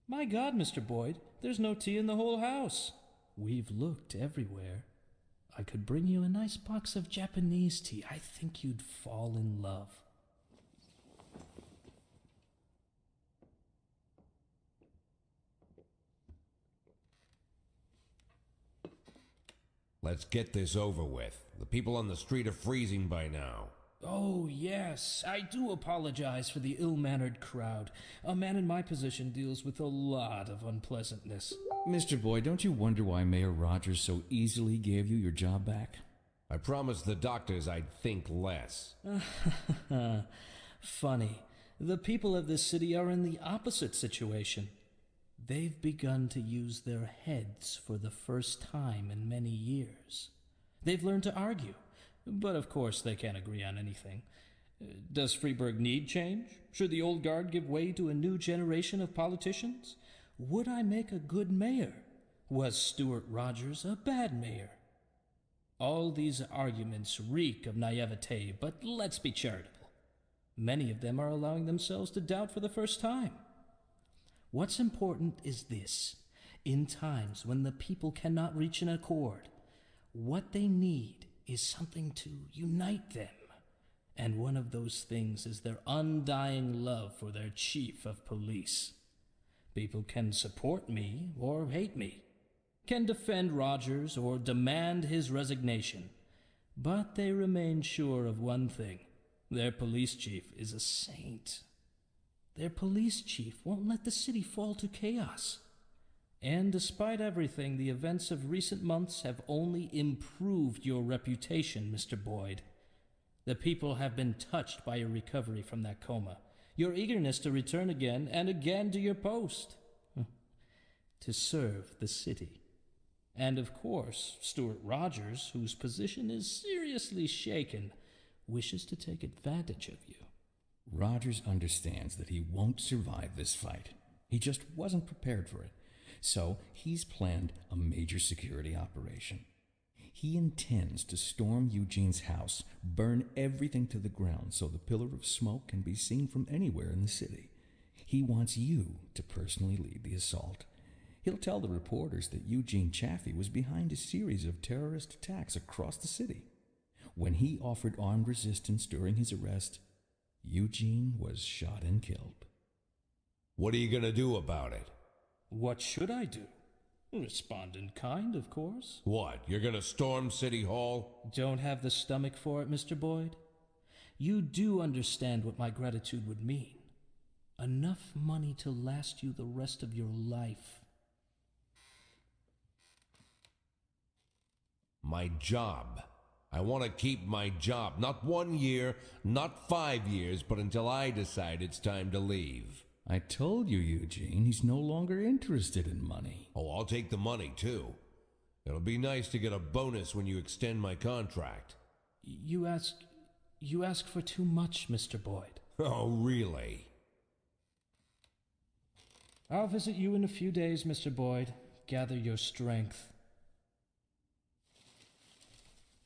My God, Mr. Boyd, there's no tea in the whole house. We've looked everywhere. I could bring you a nice box of Japanese tea. I think you'd fall in love. Let's get this over with. The people on the street are freezing by now. Oh, yes. I do apologize for the ill-mannered crowd. A man in my position deals with a lot of unpleasantness. Mr. Boyd, don't you wonder why Mayor Rogers so easily gave you your job back? I promised the doctors I'd think less. Funny. The people of this city are in the opposite situation. They've begun to use their heads for the first time in many years. They've learned to argue, but of course they can't agree on anything. Does Freeburg need change? Should the old guard give way to a new generation of politicians? Would I make a good mayor? Was Stuart Rogers a bad mayor? All these arguments reek of naivete, but let's be charitable. Many of them are allowing themselves to doubt for the first time. What's important is this. In times when the people cannot reach an accord, what they need is something to unite them. And one of those things is their undying love for their chief of police. People can support me or hate me, can defend Rogers or demand his resignation, but they remain sure of one thing. Their police chief is a saint. Their police chief won't let the city fall to chaos. And despite everything, the events of recent months have only improved your reputation, Mr. Boyd. The people have been touched by your recovery from that coma, your eagerness to return again and again to your post, to serve the city. And of course, Stuart Rogers, whose position is seriously shaken, wishes to take advantage of you. Rogers understands that he won't survive this fight. He just wasn't prepared for it. So he's planned a major security operation. He intends to storm Eugene's house, burn everything to the ground so the pillar of smoke can be seen from anywhere in the city. He wants you to personally lead the assault. He'll tell the reporters that Eugene Chaffee was behind a series of terrorist attacks across the city. When he offered armed resistance during his arrest, Eugene was shot and killed. What are you going to do about it? What should I do? Respond in kind, of course. What, you're going to storm City Hall? Don't have the stomach for it, Mr. Boyd. You do understand what my gratitude would mean. Enough money to last you the rest of your life. My job. I want to keep my job. Not 1 year, not 5 years, but until I decide it's time to leave. I told you, Eugene, he's no longer interested in money. Oh, I'll take the money, too. It'll be nice to get a bonus when you extend my contract. You ask for too much, Mr. Boyd. Oh, really? I'll visit you in a few days, Mr. Boyd. Gather your strength.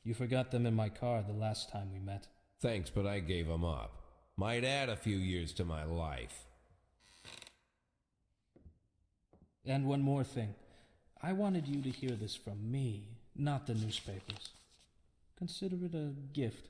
You forgot them in my car the last time we met. Thanks, but I gave them up. Might add a few years to my life. And one more thing. I wanted you to hear this from me, not the newspapers. Consider it a gift.